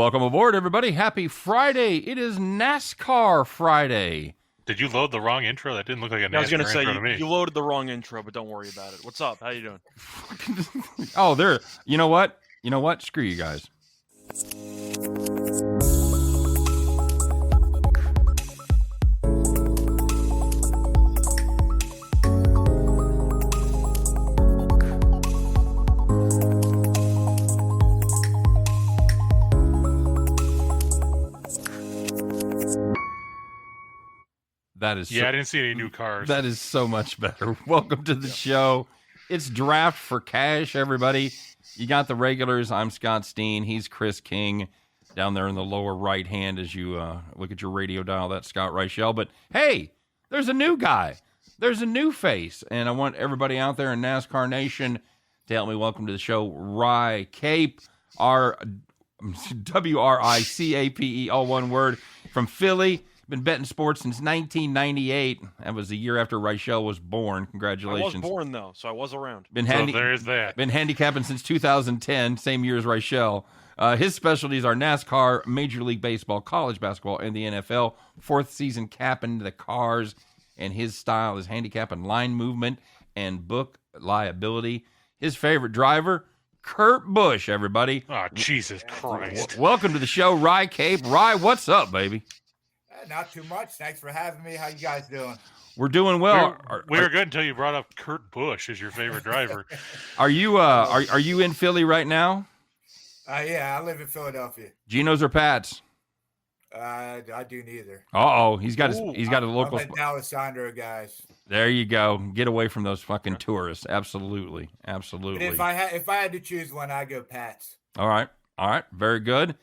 Welcome aboard, everybody. Happy Friday. It is NASCAR Friday. Did you load the wrong intro? That didn't look like a NASCAR I was going to say, intro to me. you loaded the wrong intro, but don't worry about it. What's up? How you doing? Oh, there. You know what? Screw you guys. That is I didn't see any new cars. That is so much better. Welcome to the show. It's Draft for Cash, everybody. You got the regulars. I'm Scott Steen. He's Chris King down there in the lower right hand as you look at your radio dial. That's Scott Reichel. But hey, there's a new guy. There's a new face. And I want everybody out there in NASCAR Nation to help me welcome to the show Rye Cape, WRICAPE, all one word, from Philly. Been betting sports since 1998. That was the year after Reichel was born. Congratulations. I was born, though, so I was around. So there is that. Been handicapping since 2010, same year as Reichel. His specialties are NASCAR, Major League Baseball, college basketball, and the NFL. Fourth season capping the cars, and his style is handicapping line movement and book liability. His favorite driver, Kurt Busch, everybody. Oh, Jesus Christ. Welcome to the show, Rye Cape. Rye, what's up, baby? Not too much. Thanks for having me. How you guys doing? We're doing well. We were good until you brought up Kurt Busch as your favorite driver. Are you in Philly right now? Yeah, I live in Philadelphia. Geno's or Pat's? I do neither. He's got a local. I'm a D'Alessandro guys. There you go. Get away from those fucking tourists. Absolutely. But if I had to choose one, I'd go Pat's. All right. Very good.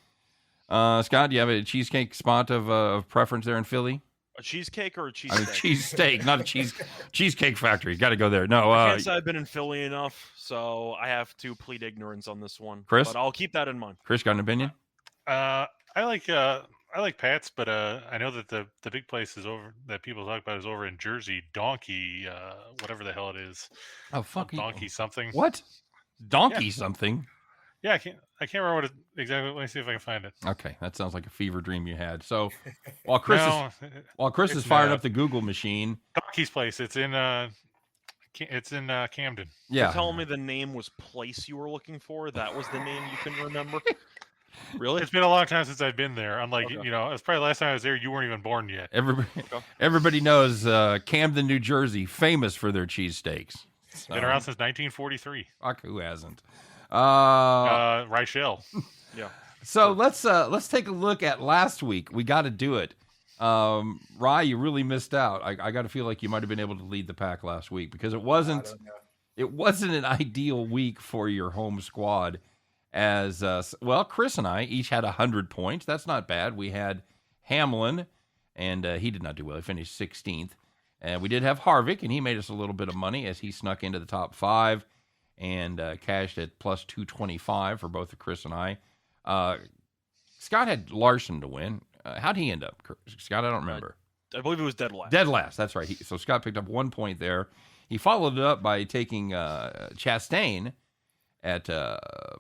Scott, do you have a cheesecake spot of preference there in Philly? A cheesecake or a cheesesteak? I mean, cheesesteak, not a cheesecake factory. Got to go there. No, I can't say I've been in Philly enough, so I have to plead ignorance on this one. Chris? But I'll keep that in mind. Chris, got an opinion? I like Pat's, but I know that the big place is over that people talk about is over in Jersey. Donkey, whatever the hell it is. Oh, fuck. Donkey something. What? Donkey something? Yeah, I can't remember what it exactly. Let me see if I can find it. Okay, that sounds like a fever dream you had. So, while Chris is firing up the Google machine, Donkey's place. It's in Camden. Yeah. You're telling me the name was place you were looking for? That was the name you couldn't remember? Really? It's been a long time since I've been there. Unlike Okay. it's probably the last time I was there. You weren't even born yet. Everybody knows Camden, New Jersey, famous for their cheesesteaks. Been around since 1943. Fuck, who hasn't? Reichel. Yeah. So let's take a look at last week. We got to do it. Rye, you really missed out. I got to feel like you might have been able to lead the pack last week because it wasn't an ideal week for your home squad. As Chris and I each had 100 points. That's not bad. We had Hamlin, and he did not do well. He finished 16th. And we did have Harvick, and he made us a little bit of money as he snuck into the top 5. And cashed at plus 225 for both Chris and I. Scott had Larson to win. How'd he end up, Scott? I don't remember. I believe it was dead last. Dead last, that's right. So Scott picked up 1 point there. He followed it up by taking Chastain at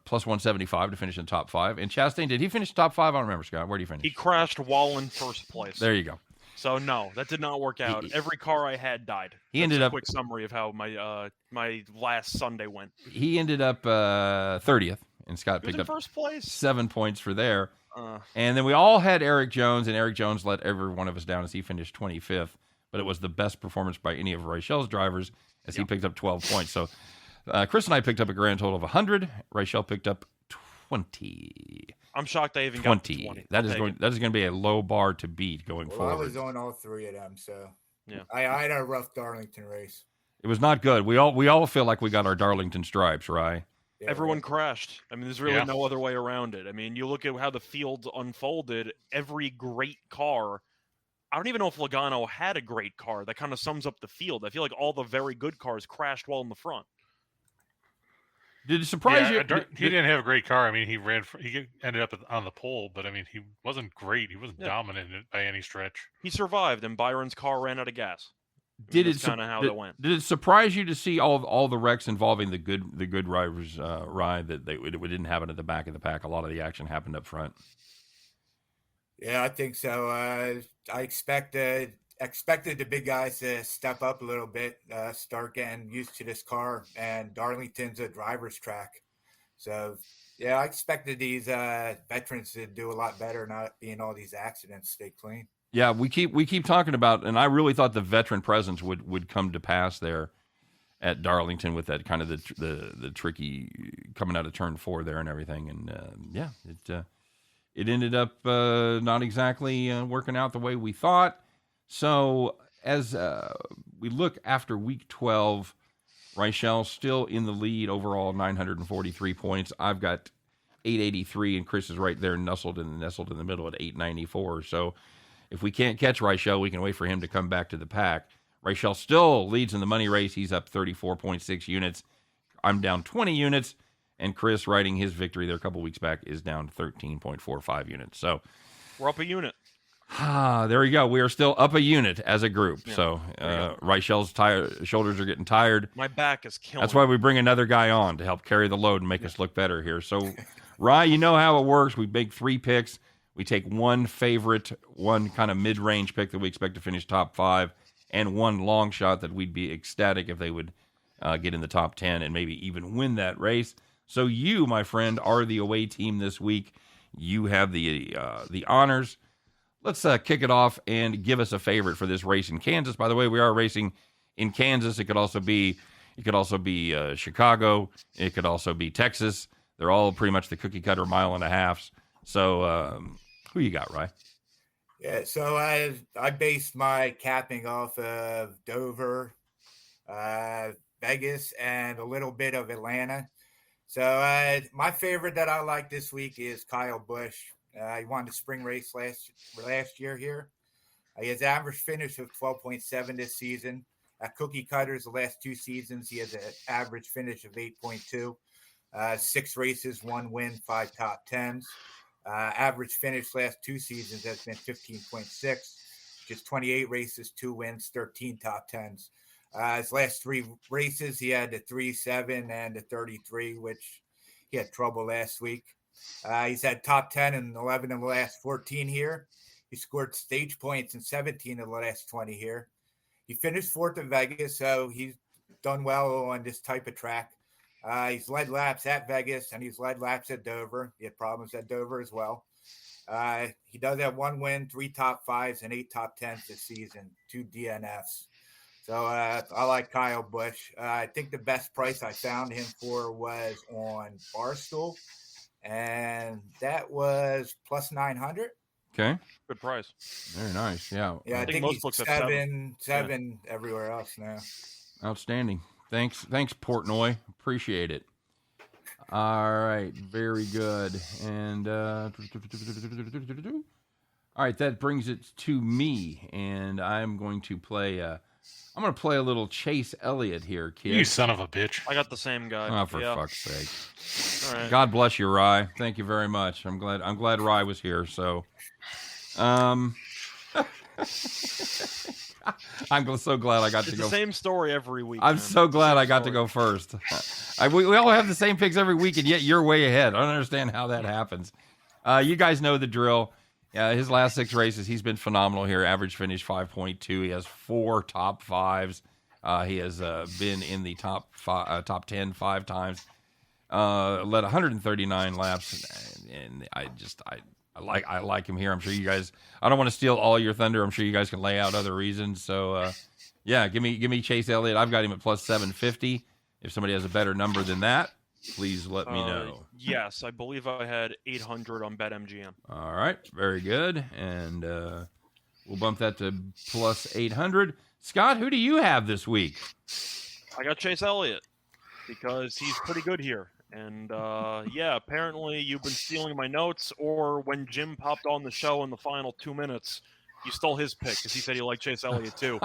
plus 175 to finish in the top 5. And Chastain, did he finish top 5? I don't remember, Scott. Where did he finish? He crashed while in first place. There you go. So no, that did not work out. Every car I had died. He That's ended a up quick summary of how my last Sunday went. He ended up 30th, and Scott He was picked in up first place. 7 points for there. And then we all had Eric Jones, and Eric Jones let every one of us down as he finished 25th. But it was the best performance by any of Reichel's drivers as he picked up 12 points. So Chris and I picked up a grand total of 100. Reichel picked up 20. I'm shocked I even got to 20. That is going to be a low bar to beat going forward. I was on all 3 of them, so yeah. I had a rough Darlington race. It was not good. We all feel like we got our Darlington stripes, right? Yeah, Everyone crashed. I mean, there's really no other way around it. I mean, you look at how the field unfolded. Every great car. I don't even know if Logano had a great car. That kind of sums up the field. I feel like all the very good cars crashed well in the front. Did it surprise you? He didn't have a great car. I mean, he ended up on the pole, but I mean, he wasn't great. He wasn't dominant by any stretch. He survived, and Byron's car ran out of gas. That's kind of how that went. Did it surprise you to see all the wrecks involving the good drivers ride that it didn't happen at the back of the pack? A lot of the action happened up front. Yeah, I think so. I expected the big guys to step up a little bit, start getting used to this car, and Darlington's a driver's track. So, yeah, I expected these veterans to do a lot better, not being all these accidents, stay clean. Yeah, we keep talking about, and I really thought the veteran presence would come to pass there at Darlington with that kind of the tricky coming out of turn 4 there and everything, and it ended up not exactly working out the way we thought. So as we look after week 12, Reichel still in the lead overall, 943 points. I've got 883, and Chris is right there nestled in the middle at 894. So if we can't catch Reichel, we can wait for him to come back to the pack. Reichel still leads in the money race. He's up 34.6 units. I'm down 20 units. And Chris, riding his victory there a couple weeks back, is down 13.45 units. So we're up a unit. There you go. We are still up a unit as a group. Yeah. So Reichel's shoulders are getting tired. My back is killing. That's why we bring another guy on to help carry the load and make us look better here. So, Rye, you know how it works. We make 3 picks. We take one favorite, one kind of mid-range pick that we expect to finish top 5, and one long shot that we'd be ecstatic if they would get in the top 10 and maybe even win that race. So you, my friend, are the away team this week. You have the honors. Let's kick it off and give us a favorite for this race in Kansas. By the way, we are racing in Kansas. It could also be Chicago. It could also be Texas. They're all pretty much the cookie cutter mile and a halves. So who you got, Rye? Yeah, so I based my capping off of Dover, Vegas, and a little bit of Atlanta. So my favorite that I like this week is Kyle Busch. He won the spring race last year here. His average finish of 12.7 this season. At Cookie Cutters, the last 2 seasons, he has an average finish of 8.2. 6 races, 1 win, 5 top 10s. Average finish last 2 seasons has been 15.6. Just 28 races, 2 wins, 13 top 10s. His last 3 races, he had the 3-7 and the 33, which he had trouble last week. He's had top 10 in 11 of the last 14 here. He scored stage points in 17 of the last 20 here. He finished 4th in Vegas, so he's done well on this type of track. He's led laps at Vegas, and he's led laps at Dover. He had problems at Dover as well. He does have 1 win, 3 top 5s, and 8 top 10s this season, 2 DNFs. So I like Kyle Busch. I think the best price I found him for was on Barstool, and that was plus 900. Okay. Good price. Very nice. Yeah. Yeah, I think most he's books have 7 everywhere else now. Outstanding. Thanks, Portnoy. Appreciate it. All right. Very good. And all right, that brings it to me, and I'm going to play a little Chase Elliott here, kid. You son of a bitch. I got the same guy. Oh, for fuck's sake. All right. God bless you, Rye. Thank you very much. I'm glad Rye was here. So, I'm so glad I got to go. It's the same story every week. I'm man. so glad I got to Story. go first. We all have the same picks every week, and yet you're way ahead. I don't understand how that happens. You guys know the drill. His last 6 races, he's been phenomenal here. Average finish 5.2. He has 4 top 5s. He has been in the top 10 5 times. Led 139 laps, and I like him here. I'm sure you guys. I don't want to steal all your thunder. I'm sure you guys can lay out other reasons. So, give me Chase Elliott. I've got him at plus 750. If somebody has a better number than that, please let me know. Yes, I believe I had 800 on BetMGM. All right, very good, and we'll bump that to plus 800. Scott, who do you have this week? I got Chase Elliott because he's pretty good here. And, apparently you've been stealing my notes, or when Jim popped on the show in the final 2 minutes, you stole his pick because he said he liked Chase Elliott too.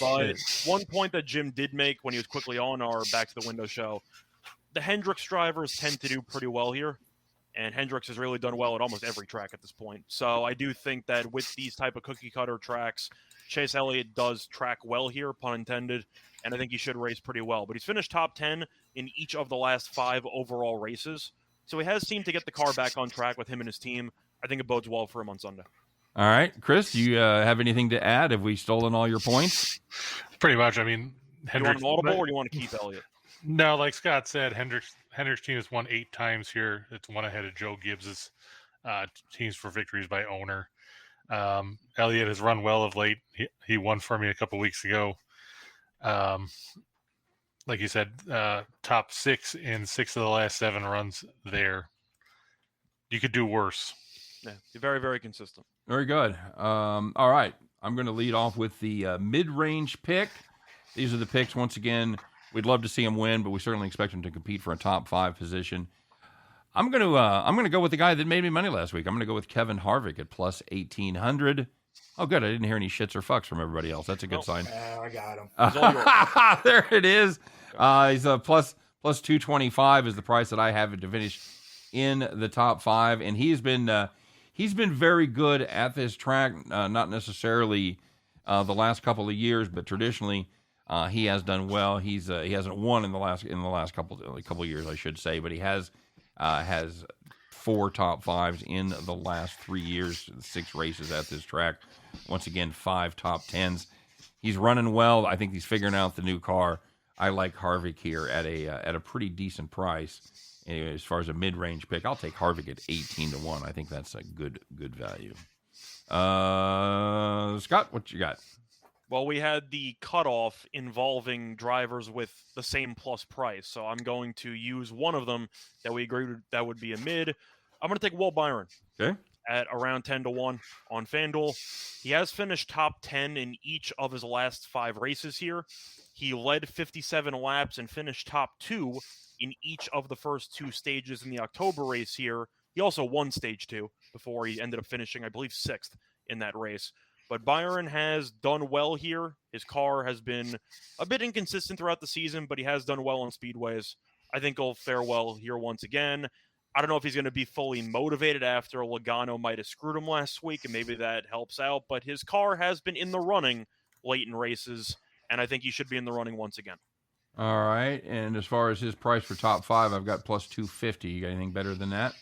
But one point that Jim did make when he was quickly on our Back to the Window show, the Hendricks drivers tend to do pretty well here, and Hendricks has really done well at almost every track at this point. So I do think that with these type of cookie cutter tracks, Chase Elliott does track well here, pun intended, and I think he should race pretty well. But he's finished top 10 in each of the last 5 overall races. So he has seemed to get the car back on track with him and his team. I think it bodes well for him on Sunday. All right. Chris, do you have anything to add? Have we stolen all your points? Pretty much. I mean, Do you want an audible or do you want to keep Elliott? No, like Scott said, Hendrick's team has won 8 times here. It's one ahead of Joe Gibbs's teams for victories by owner. Elliott has run well of late. He won for me a couple weeks ago. Like you said, top 6 in 6 of the last 7 runs there. You could do worse. Yeah, very, very consistent. Very good. All right. I'm going to lead off with the mid-range pick. These are the picks. Once again, we'd love to see him win, but we certainly expect him to compete for a top 5 position. I'm going to go with the guy that made me money last week. I'm going to go with Kevin Harvick at plus 1,800. Oh, good. I didn't hear any shits or fucks from everybody else. That's a good sign. I got him. There it is. He's a plus 225 is the price that I have it to finish in the top 5, and he's been very good at this track. Not necessarily the last couple of years, but traditionally he has done well. He hasn't won in the last couple of years, I should say, but he has 4 top 5s in the last 3 years, 6 races at this track. Once again, 5 top 10s. He's running well. I think he's figuring out the new car. I like Harvick here at a pretty decent price. Anyway, as far as a mid-range pick, I'll take Harvick at 18-1. I think that's a good value. Scott, what you got? Well, we had the cutoff involving drivers with the same plus price, so I'm going to use one of them that we agreed that would be a mid. I'm going to take Will Byron. Okay. At around 10-1 on FanDuel. He has finished top 10 in each of his last 5 races here. He led 57 laps and finished top 2 in each of the first 2 stages in the October race here. He also won stage 2 before he ended up finishing, I believe, 6th in that race. But Byron has done well here. His car has been a bit inconsistent throughout the season, but he has done well on speedways. I think he'll fare well here once again. I don't know if he's going to be fully motivated after Logano might have screwed him last week, and maybe that helps out. But his car has been in the running late in races, and I think he should be in the running once again. All right. And as far as his price for top 5, I've got plus 250. You got anything better than that?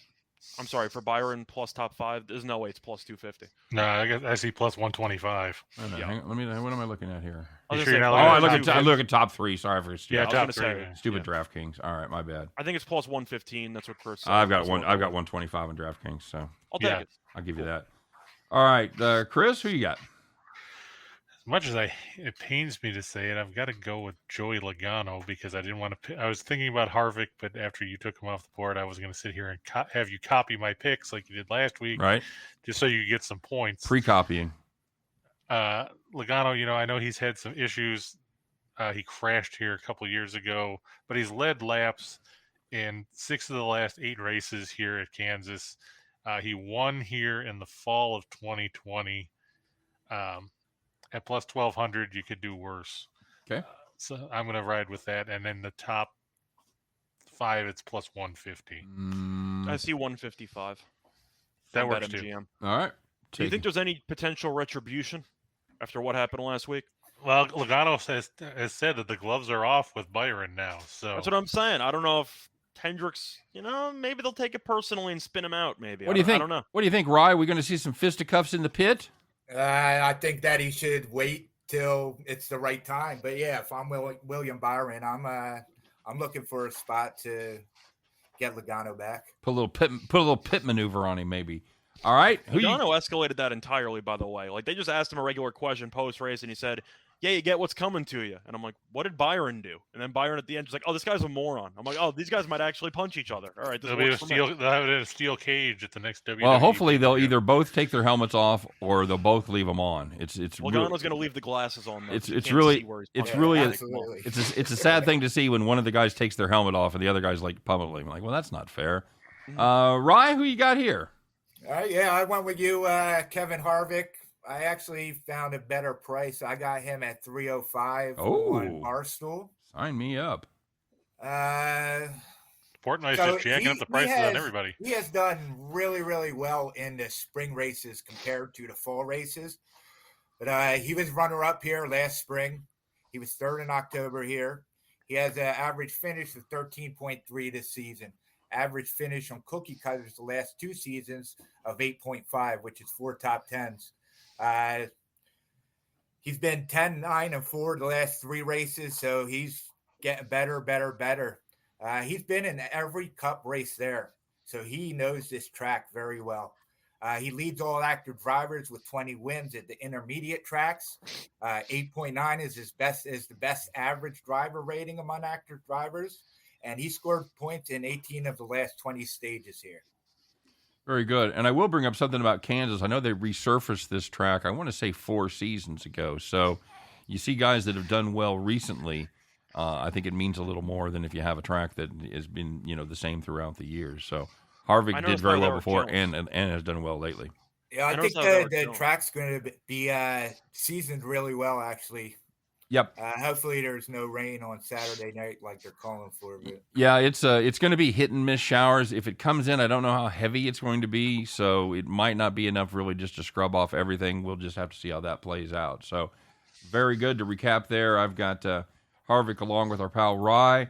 I'm sorry, for Byron plus top 5, there's no way it's plus 250. No, I see plus 125. Oh, no, hang on, what am I looking at here? I look at top 3. Sorry for stupid. top 3. Stupid DraftKings. All right, my bad. I think it's plus 115. That's what Chris said. I've got 125 on DraftKings, so I'll take it. I'll give you that. All right, Chris, who you got? As much as it pains me to say it, I've got to go with Joey Logano because I didn't want to. I was thinking about Harvick, but after you took him off the board, I was going to sit here and have you copy my picks like you did last week, right? Just so you get some points. Pre-copying. Logano, I know he's had some issues. He crashed here a couple years ago, but he's led laps in 6 of the last 8 races here at Kansas. He won here in the fall of 2020. At plus 1,200, you could do worse. Okay. So I'm going to ride with that. And then the top 5, it's plus 150. I see 155. That works too. MGM. All right. Do you think there's any potential retribution after what happened last week? Well, Logano has said that the gloves are off with Byron now. So that's what I'm saying. I don't know if Hendricks, maybe they'll take it personally and spin him out. Maybe. What do you think? I don't know. What do you think, Rye? We're going to see some fisticuffs in the pit? I think that he should wait till it's the right time. But yeah, if I'm William Byron, I'm looking for a spot to get Logano back. Put a little pit maneuver on him, maybe. All right. Logano escalated that entirely, by the way. Like, they just asked him a regular question post-race, and he said, yeah, you get what's coming to you. And I'm like, what did Byron do? And then Byron at the end was like, oh, this guy's a moron. I'm like, oh, these guys might actually punch each other. All right, they'll have it in a steel cage at the next WWE. Well, hopefully they'll either both take their helmets off or they'll both leave them on. Logano's going to leave the glasses on. It's a sad thing to see when one of the guys takes their helmet off and the other guy's like pummeling. Like, well, that's not fair. Rye, who you got here? Yeah, I went with you, Kevin Harvick. I actually found a better price. I got him at 305 on Barstool. Sign me up. Portnoy's just jacking up the prices on everybody. He has done really, really well in the spring races compared to the fall races. But he was runner-up here last spring. He was third in October here. He has an average finish of 13.3 this season. Average finish on cookie cutters the last 2 seasons of 8.5, which is 4 top 10s. He's been 10, 9, and 4 the last 3 races, so he's getting better. He's been in every cup race there, so he knows this track very well. He leads all active drivers with 20 wins at the intermediate tracks. 8.9 is the best average driver rating among active drivers, and he scored points in 18 of the last 20 stages here. Very good. And I will bring up something about Kansas. I know they resurfaced this track, I want to say 4 seasons ago. So you see guys that have done well recently. I think it means a little more than if you have a track that has been, the same throughout the years. So Harvick did very well before and has done well lately. Yeah, I think the track's going to be seasoned really well, actually. Yep. Hopefully there's no rain on Saturday night like they're calling for. But yeah, it's going to be hit and miss showers. If it comes in, I don't know how heavy it's going to be, so it might not be enough really just to scrub off everything. We'll just have to see how that plays out. So very good to recap there. I've got Harvick along with our pal Rye,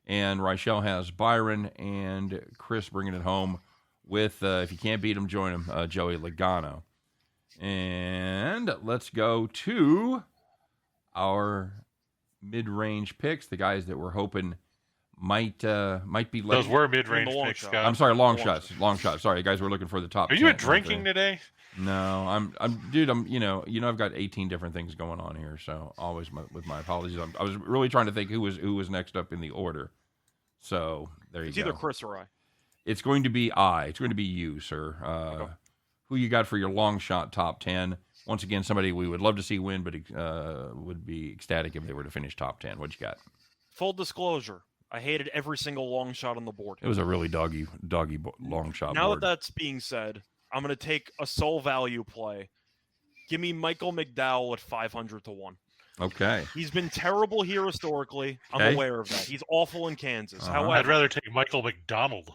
and Reichel has Byron, and Chris bringing it home with, if you can't beat him, join him, Joey Logano. And let's go to our mid-range picks, the guys that we're hoping might be late. Those were mid-range picks, Scott. I'm sorry, long shots. Sorry, guys, we're looking for the top. Are you drinking today? No, I'm I've got 18 different things going on here, so always with my apologies. I was really trying to think who was next up in the order. So there you go. It's either Chris or I. It's going to be It's going to be you, sir. Okay. Who you got for your long shot top 10? Once again, somebody we would love to see win, but would be ecstatic if they were to finish top 10. What you got? Full disclosure, I hated every single long shot on the board. It was a really doggy long shot Now board. that that's being said, I'm going to take a sole value play. Give me Michael McDowell at 500 to 1. Okay. He's been terrible here historically. I'm aware of that. He's awful in Kansas. Uh-huh. However, I'd rather take Michael McDonald.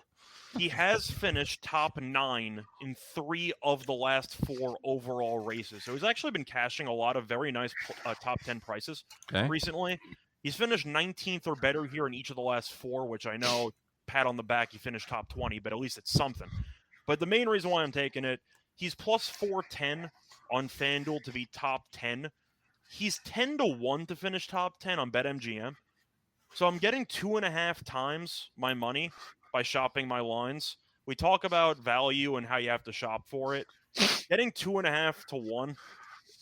He has finished top 9 in 3 of the last 4 overall races. So he's actually been cashing a lot of very nice top 10 prices recently. He's finished 19th or better here in each of the last 4, which I know, pat on the back, he finished top 20, but at least it's something. But the main reason why I'm taking it, he's plus 410 on FanDuel to be top 10. He's 10 to 1 to finish top 10 on BetMGM. So I'm getting 2.5 times my money by shopping my lines. We talk about value and how you have to shop for it. Getting 2.5 to 1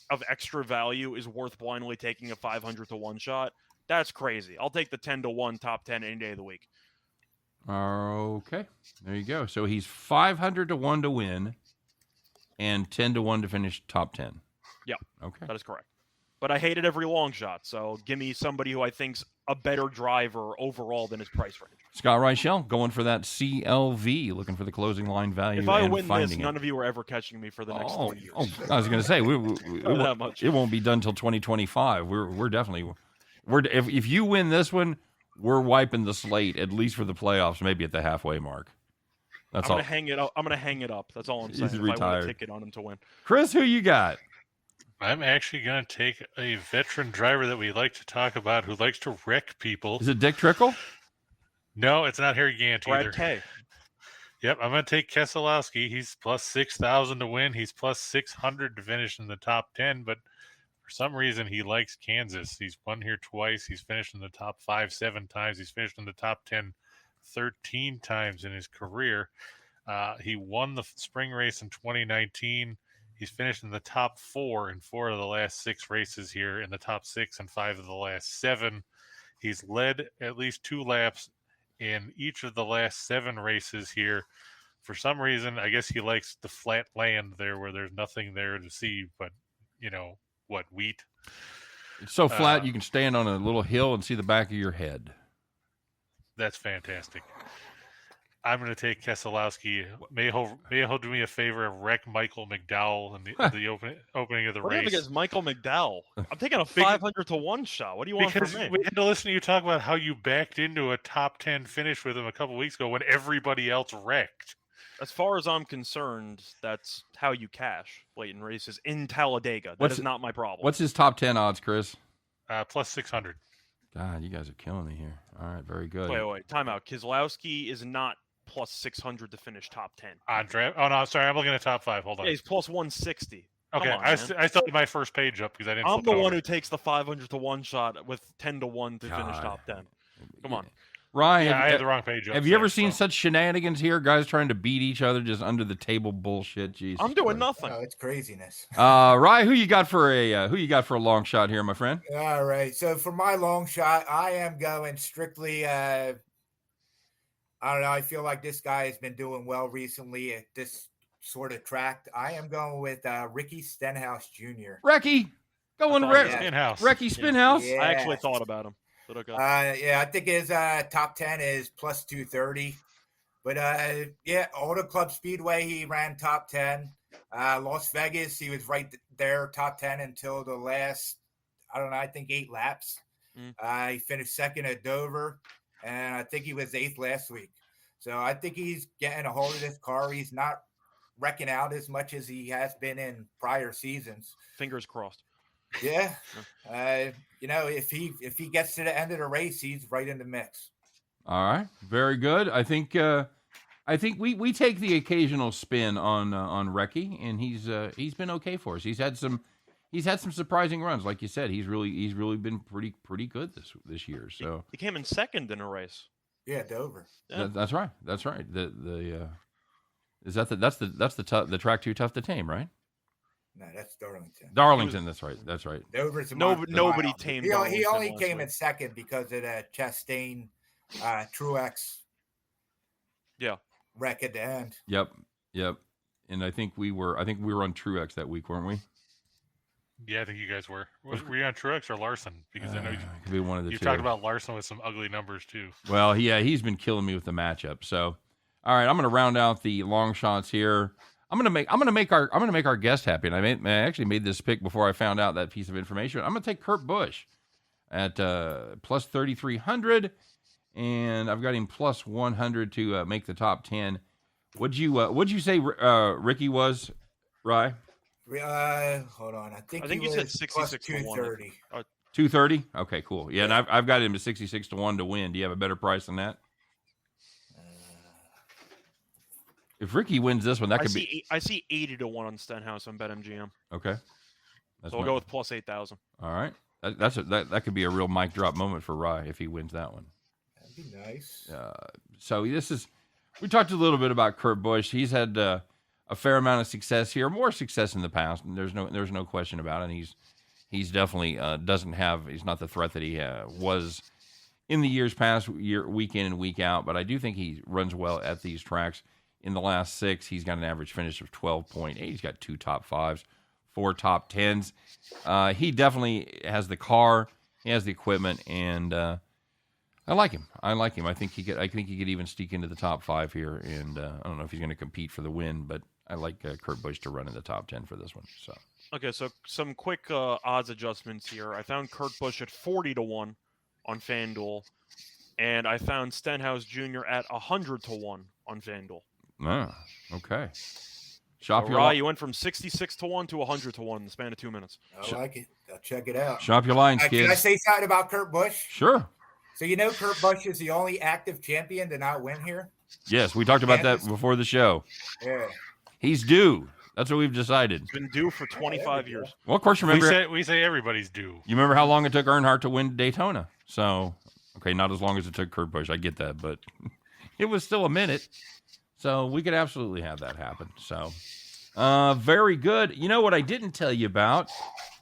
of extra value is worth blindly taking a 500 to 1 shot. That's crazy. I'll take the 10 to 1 top 10 any day of the week. Okay, there you go. So he's 500 to 1 to win and 10 to 1 to finish top 10. Yeah, okay, that is correct. But I hated every long shot, so give me somebody who I think's a better driver overall than his price range. Scott Reichel going for that CLV, looking for the closing line value. If I and win this, it. none of you are ever catching me for the next 3 years. I was going to say it won't be done till 2025. We're definitely if you win this one, we're wiping the slate at least for the playoffs, maybe at the halfway mark. That's all. I'm gonna hang it up. That's all I'm saying. He's if retired. I want a ticket on him to win. Chris, who you got? I'm actually going to take a veteran driver that we like to talk about who likes to wreck people. Is it Dick Trickle? No, it's not Harry Gant either. Brad K. Yep, I'm going to take Keselowski. He's plus 6,000 to win. He's plus 600 to finish in the top 10, but for some reason he likes Kansas. He's won here twice. He's finished in the top 5 7 times. He's finished in the top 10 13 times in his career. He won the spring race in 2019. He's finished in the top 4 in 4 of the last 6 races here, in the top 6 and 5 of the last 7. He's led at least 2 laps in each of the last 7 races here. For some reason, I guess he likes the flat land there where there's nothing there to see but, wheat. It's so flat you can stand on a little hill and see the back of your head. That's fantastic. I'm going to take Keselowski. May he do me a favor and wreck Michael McDowell in the opening of the What race. against Michael McDowell? I'm taking a 500 to 1 shot. What do you want from me? We had to listen to you talk about how you backed into a top 10 finish with him a couple weeks ago when everybody else wrecked. As far as I'm concerned, that's how you cash late in races in Talladega. That is not my problem. What's his top 10 odds, Chris? Plus 600. God, you guys are killing me here. All right, very good. Wait. Time out. Keselowski is not plus 600 to finish top 10. On draft? Oh, no, sorry. I'm looking at top 5. Hold on. Yeah, he's plus 160. Okay, on, I still had my first page up because I didn't. I'm the flip it one over. who takes the 500 to 1 shot with 10 to 1 to finish top 10. Come on. Ryan, I had the wrong page up. Have you ever seen such shenanigans here? Guys trying to beat each other just under the table bullshit. Jesus, I'm doing nothing. Oh, it's craziness. Ryan, who you got for a long shot here, my friend? All right. So for my long shot, I am going strictly. I don't know. I feel like this guy has been doing well recently at this sort of track. I am going with Ricky Stenhouse Jr. Recky, Spinhouse. Recky Spinhouse. Yeah. I actually thought about him. But okay. I think his top 10 is plus 230. But Auto Club Speedway, he ran top 10. Las Vegas, he was right there, top 10 until the last, I think 8 laps. He finished second at Dover, and I think he was 8th last week. So I think he's getting a hold of this car. He's not wrecking out as much as he has been in prior seasons. Fingers crossed. Yeah. If he gets to the end of the race, he's right in the mix. All right, very good. I think we take the occasional spin on Recky, and he's been okay for us. He's had some surprising runs, like you said. He's really been pretty good this year. So he came in second in a race. Yeah, Dover. Yeah. That's right. That's the track too tough to tame, right? No, that's Darlington. Darlington, that's right. Dover's a nobody tamed. He only came in second because of that Chastain Truex. Yeah. Wreck at the end. Yep. And I think we were on Truex that week, weren't we? Yeah, I think you guys were. Were you on Truex or Larson? Because I know could be one of the you two. talked about Larson with some ugly numbers too. Well, yeah, he's been killing me with the matchup. So, all right, I'm going to round out the long shots here. I'm gonna make our guest happy, and I actually made this pick before I found out that piece of information. I'm gonna take Kurt Busch at plus 3,300, and I've got him plus 100 to make the top 10. What'd you say Ricky was, Rye? Hold on. I think you said 66 to 230. 230. Okay, cool. Yeah, and I've got him to 66 to 1 to win. Do you have a better price than that? If Ricky wins this one, that could be. I see 80 to 1 on Stenhouse on BetMGM. Okay. So we'll go with plus 8,000. All right. That could be a real mic drop moment for Rye if he wins that one. That'd be nice. So we talked a little bit about Kurt Busch. He's had a fair amount of success here, more success in the past. And there's no question about it. And he's definitely he's not the threat that he was in the years past, week in and week out. But I do think he runs well at these tracks. In the last 6, he's got an average finish of 12.8. He's got 2 top 5s, 4 top 10s. He definitely has the car. He has the equipment, and I like him. I think he could even sneak into the top 5 here. And I don't know if he's going to compete for the win, but I like Kurt Busch to run in the top 10 for this one. So okay, so some quick odds adjustments here. I found Kurt Busch at 40 to 1 on FanDuel, and I found Stenhouse Jr. at 100 to 1 on FanDuel. Ah, okay. You went from 66 to 1 to 100 to 1 in the span of 2 minutes. I like it. I'll check it out. Shop your lines, kids. Can I say something about Kurt Busch? Sure. So Kurt Busch is the only active champion to not win here? Yes, we talked about that before the show. Yeah. He's due. That's what we've decided. He's been due for 25 years. Well, of course, remember we say everybody's due. You remember how long it took Earnhardt to win Daytona? So, okay, not as long as it took Kurt Busch. I get that, but it was still a minute. So we could absolutely have that happen. So, very good. You know what I didn't tell you about,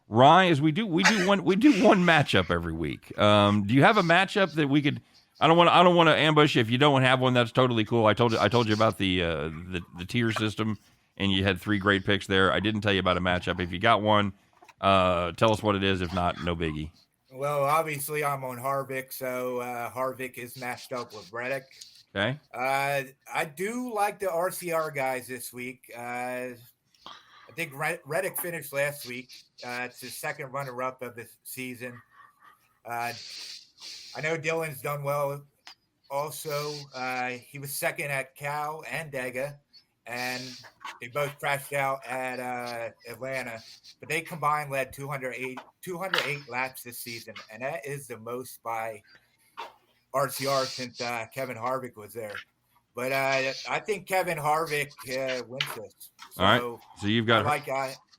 Rye, is we do one matchup every week. Do you have a matchup that we could? I don't want to ambush. If you don't have one, that's totally cool. I told you about the tier system, and you had 3 great picks there. I didn't tell you about a matchup. If you got one, tell us what it is. If not, no biggie. Well, obviously I'm on Harvick, so Harvick is matched up with Reddick. Okay. I do like the RCR guys this week. I think Reddick finished last week. It's his second runner-up of the season. I know Dylan's done well. Also, he was second at Cal and Dega, and they both crashed out at Atlanta. But they combined led 208 laps this season, and that is the most by RCR since Kevin Harvick was there. But I think Kevin Harvick wins this. So, all right. So you've got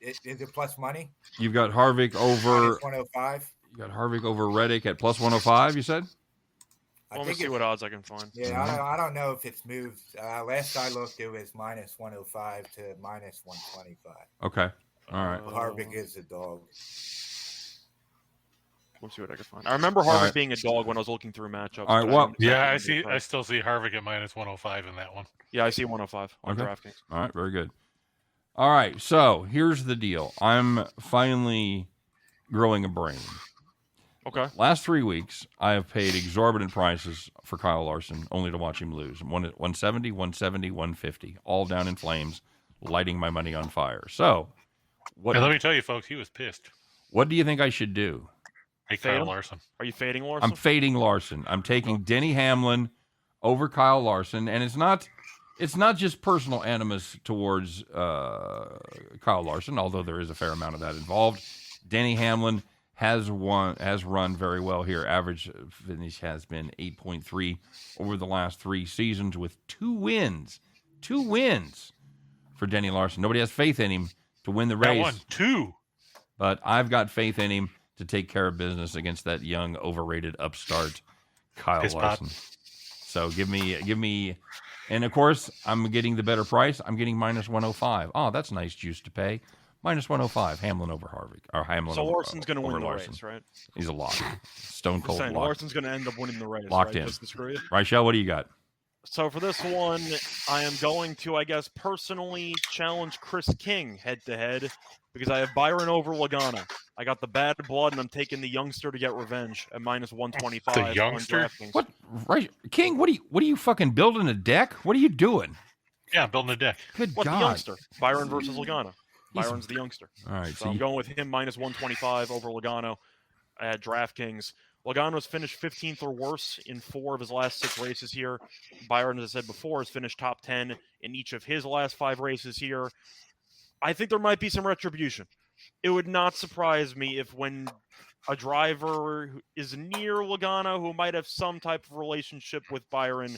is it plus money? You've got Harvick over minus 105. You got Harvick over Reddick at plus 105. You said. Let me see what odds I can find. Yeah, I don't know if it's moved. Last I looked, it was minus 105 to minus 125. Okay. All right. Harvick is a dog. Let's see what I can find. I remember Harvick being a dog when I was looking through matchups. All right. Well, yeah, I still see Harvick at minus 105 in that one. Yeah, I see 105 on DraftKings. All right. Very good. All right. So here's the deal. I'm finally growing a brain. Okay. Last 3 weeks, I have paid exorbitant prices for Kyle Larson, only to watch him lose. 170, 170, 150, all down in flames, lighting my money on fire. So, let me tell you, folks, he was pissed. What do you think I should do? Hey, Kyle Larson. Are you fading Larson? I'm fading Larson. I'm taking Denny Hamlin over Kyle Larson, and it's not just personal animus towards Kyle Larson, although there is a fair amount of that involved. Denny Hamlin has run very well here. Average finish has been 8.3 over the last 3 seasons with 2 wins. 2 wins for Denny Larson. Nobody has faith in him to win the race. That one, 2. But I've got faith in him to take care of business against that young, overrated upstart Kyle Larson. So give me, and of course, I'm getting the better price. I'm getting minus 105. Oh, that's nice juice to pay. Minus 105, Hamlin over Harvick. Or Hamlin so over, Larson's going to win the Larson. race, right? He's a lock. Stone cold lock. Larson's going to end up winning the race, Locked right? in. Just to screw you. Rachel, what do you got? So for this one, I am going to, I guess, personally challenge Chris King head-to-head because I have Byron over Logano. I got the bad blood, and I'm taking the youngster to get revenge at minus 125. The youngster? What? Right, King, what are you fucking building a deck? What are you doing? Yeah, I'm building a deck. Good What, God. the youngster? Byron versus Logano. Byron's the youngster. All right. So I'm going with him minus 125 over Logano at DraftKings. Logano's finished 15th or worse in 4 of his last 6 races here. Byron, as I said before, has finished top 10 in each of his last 5 races here. I think there might be some retribution. It would not surprise me if when a driver who is near Logano who might have some type of relationship with Byron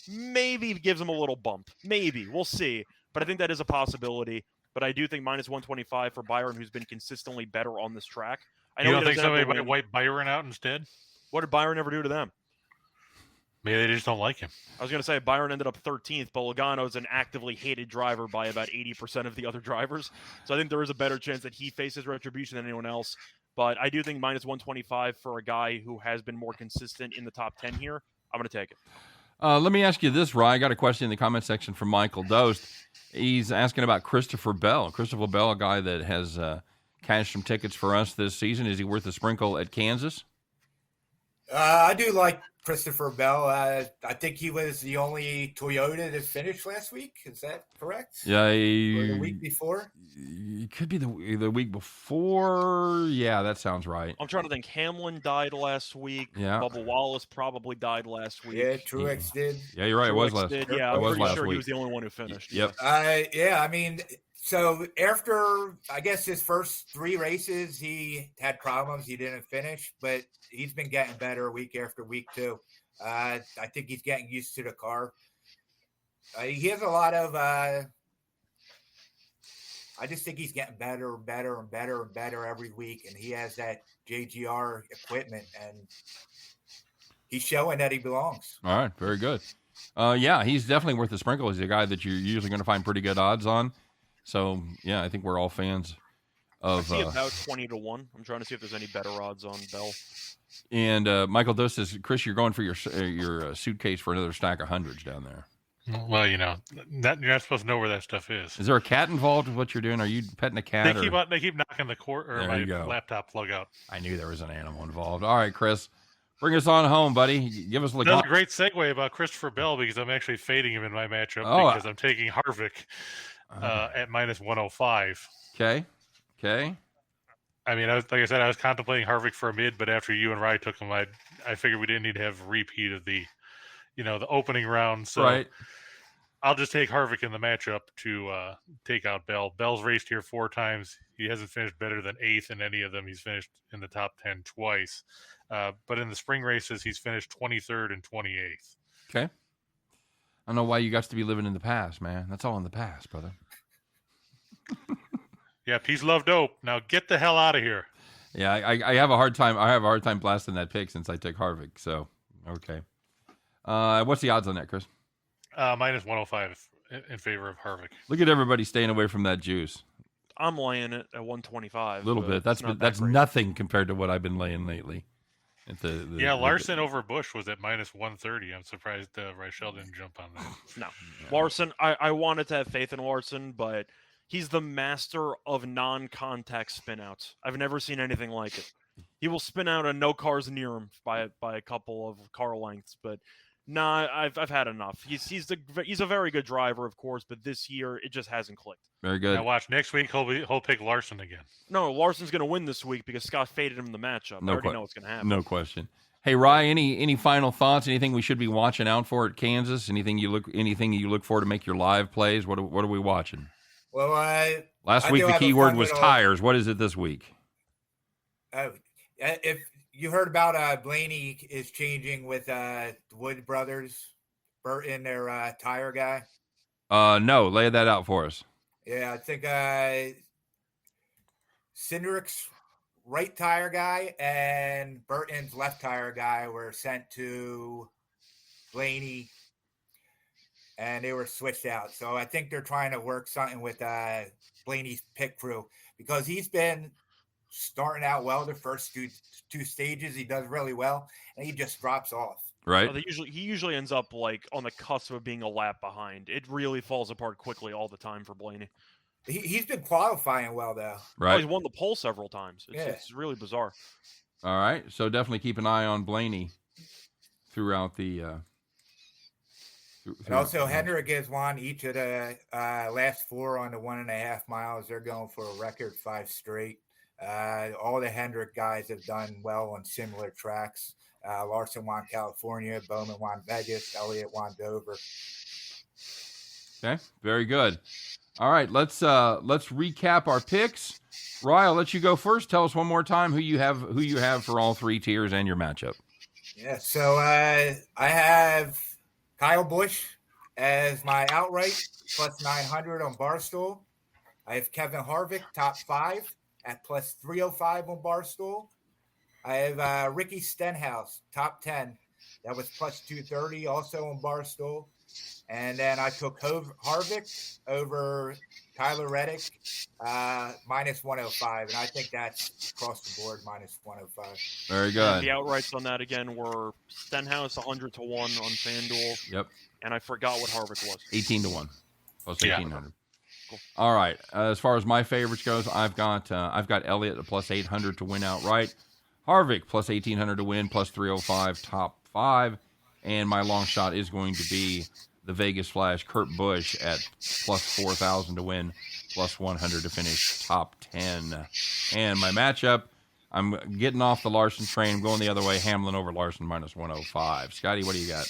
maybe gives him a little bump. Maybe. We'll see. But I think that is a possibility. But I do think minus 125 for Byron, who's been consistently better on this track. I know you don't think somebody might wipe Byron out instead? What did Byron ever do to them? Maybe they just don't like him. I was going to say Byron ended up 13th, but Logano is an actively hated driver by about 80% of the other drivers. So I think there is a better chance that he faces retribution than anyone else. But I do think minus 125 for a guy who has been more consistent in the top 10 here. I'm going to take it. Let me ask you this, Rye. I got a question in the comment section from Michael Dost. He's asking about Christopher Bell. Christopher Bell, a guy that has cashed some tickets for us this season. Is he worth a sprinkle at Kansas? I do like Christopher Bell. I think he was the only Toyota that finished last week. Is that correct? Yeah. Or the week before? It could be the week before. Yeah, that sounds right. I'm trying to think. Hamlin died last week. Yeah. Bubba Wallace probably died last week. Yeah, Truex did. Yeah, you're right. It was last. Yeah, I'm pretty sure he was the only one who finished. Yep. Yeah, I mean, so after, I guess, his first 3 races, he had problems. He didn't finish, but he's been getting better week after week, too. I think he's getting used to the car. He has a lot of I just think he's getting better and better and better and better every week, and he has that JGR equipment, and he's showing that he belongs. All right, very good. Yeah, he's definitely worth a sprinkle. He's a guy that you're usually going to find pretty good odds on. So, yeah, I think we're all fans of. I see about 20-1. I'm trying to see if there's any better odds on Bell. And Michael Doe says, Chris, you're going for your suitcase for another stack of hundreds down there. Well, you're not supposed to know where that stuff is. Is there a cat involved with what you're doing? Are you petting a cat? They keep knocking the cord or my laptop plug out. I knew there was an animal involved. All right, Chris, bring us on home, buddy. Give us That's a great segue about Christopher Bell because I'm actually fading him in my matchup because I'm taking Harvick at minus 105. Okay. I mean, like I said, I was contemplating Harvick for a mid, but after you and Rye took him, I figured we didn't need to have a repeat of the, the opening round. So right. I'll just take Harvick in the matchup to take out Bell. Bell's raced here 4 times. He hasn't finished better than 8th in any of them. He's finished in the top 10 twice. But in the spring races, he's finished 23rd and 28th. Okay. I don't know why you got to be living in the past, man. That's all in the past, brother. Yep, he's love dope. Now get the hell out of here. Yeah, I have a hard time. I have a hard time blasting that pick since I took Harvick. So, okay. What's the odds on that, Chris? Minus 105 in favor of Harvick. Look at everybody staying away from that juice. I'm laying it at 125. A little bit. That's nothing compared to what I've been laying lately. Larson over Busch was at minus 130. I'm surprised Reichel didn't jump on that. No. Larson, I wanted to have faith in Larson, but he's the master of non-contact spinouts. I've never seen anything like it. He will spin out and no cars near him by a couple of car lengths, but nah, I've had enough. He's a very good driver, of course, but this year it just hasn't clicked. Very good. Now watch next week he'll pick Larson again. No, Larson's going to win this week because Scott faded him in the matchup. I already know what's going to happen. No question. Hey, Rye, any final thoughts? Anything we should be watching out for at Kansas? Anything you look for to make your live plays? What are we watching? Well, last week the keyword was tires. What is it this week? If you heard about Blaney is changing with Wood Brothers, Burton, their tire guy. No, lay that out for us. Yeah, I think Cindric's right tire guy and Burton's left tire guy were sent to Blaney, and they were switched out. So I think they're trying to work something with Blaney's pit crew because he's been starting out well the first two stages. He does really well, and he just drops off. Right. He usually ends up like on the cusp of being a lap behind. It really falls apart quickly all the time for Blaney. He's been qualifying well though. Right. He's won the pole several times. It's really bizarre. All right. So definitely keep an eye on Blaney throughout the. And also, Hendrick has won each of the last 4 on the 1.5 miles. They're going for a record 5 straight. All the Hendrick guys have done well on similar tracks. Larson won California, Bowman won Vegas, Elliott won Dover. Okay, very good. All right, let's recap our picks. Rye, I'll let you go first. Tell us one more time who you have for all 3 tiers and your matchup. Yeah, so I have Kyle Busch as my outright plus 900 on Barstool. I have Kevin Harvick top 5 at plus 305 on Barstool. I have Ricky Stenhouse top 10. That was plus 230 also on Barstool. And then I took Harvick over Tyler Reddick minus 105. And I think that's across the board minus 105. Very good. And the outrights on that again were Stenhouse 100 to 1 on FanDuel. Yep. And I forgot what Harvick was. 18 to 1 plus 1,800. Yeah. Cool. All right. As far as my favorites goes, I've got Elliott at plus 800 to win outright. Harvick plus 1,800 to win, plus 305 top 5. And my long shot is going to be the Vegas Flash, Kurt Busch at plus 4,000 to win, plus 100 to finish top 10. And my matchup, I'm getting off the Larson train. I'm going the other way, Hamlin over Larson minus 105. Scotty, what do you got?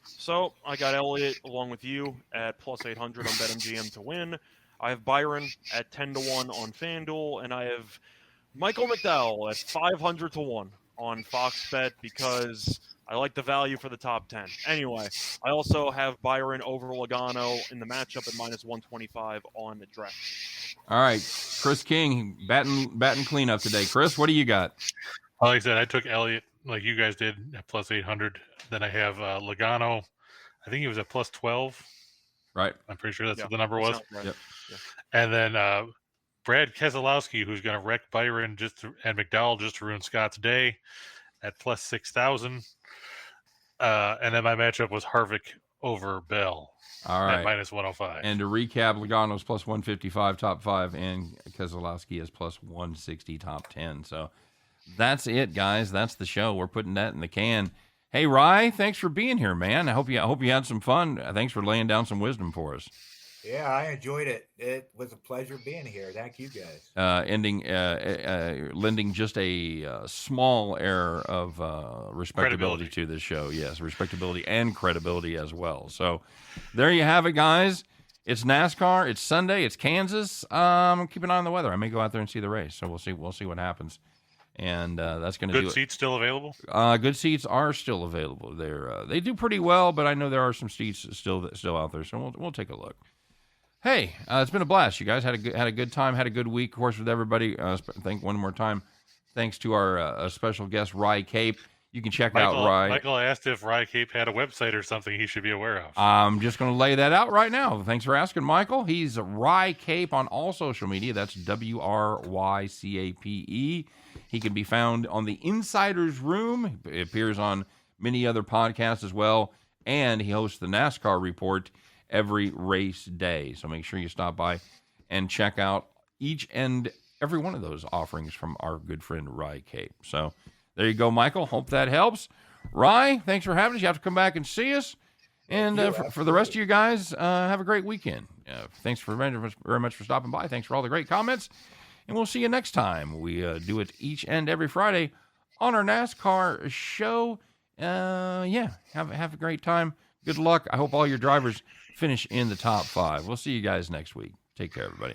So I got Elliott along with you at plus 800 on BetMGM to win. I have Byron at 10 to 1 on FanDuel, and I have Michael McDowell at 500 to 1 on Fox Bet because I like the value for the top 10. Anyway, I also have Byron over Logano in the matchup at minus 125 on the draft. All right, Chris King, batting cleanup today. Chris, what do you got? Like I said, I took Elliott like you guys did at plus 800. Then I have Logano. I think he was at plus 12. Right. I'm pretty sure that's what the number was. Right. Yep. Yeah. And then Brad Keselowski, who's going to wreck Byron and McDowell just to ruin Scott's day at plus 6,000. And then my matchup was Harvick over Bell. All right. At minus 105. And to recap, Logano's plus 155 top 5, and Keselowski is plus 160 top 10. So that's it, guys. That's the show. We're putting that in the can. Hey, Rye, thanks for being here, man. I hope you had some fun. Thanks for laying down some wisdom for us. Yeah, I enjoyed it. It was a pleasure being here. Thank you guys. Lending just a small air of respectability to this show. Yes, respectability and credibility as well. So there you have it, guys. It's NASCAR. It's Sunday. It's Kansas. Keep an eye on the weather. I may go out there and see the race. So we'll see. We'll see what happens. And that's going to do it. Good seats still available? Good seats are still available. They do pretty well, but I know there are some seats still out there. So we'll take a look. Hey, it's been a blast. You guys had a good time, had a good week, of course, with everybody. Thank one more time. Thanks to our special guest, Rye Cape. You can check out Rye. Michael asked if Rye Cape had a website or something he should be aware of. I'm just going to lay that out right now. Thanks for asking, Michael. He's Rye Cape on all social media. That's WRYCAPE. He can be found on the Insider's Room. He appears on many other podcasts as well, and he hosts the NASCAR Report every race day. So make sure you stop by and check out each and every one of those offerings from our good friend Rye Cape. So there you go, Michael. Hope that helps. Rye, thanks for having us. You have to come back and see us. And for the rest of you guys, have a great weekend. Thanks very much for stopping by. Thanks for all the great comments. And we'll see you next time. We do it each and every Friday on our NASCAR show. Have a great time. Good luck. I hope all your drivers finish in the top 5. We'll see you guys next week. Take care, everybody.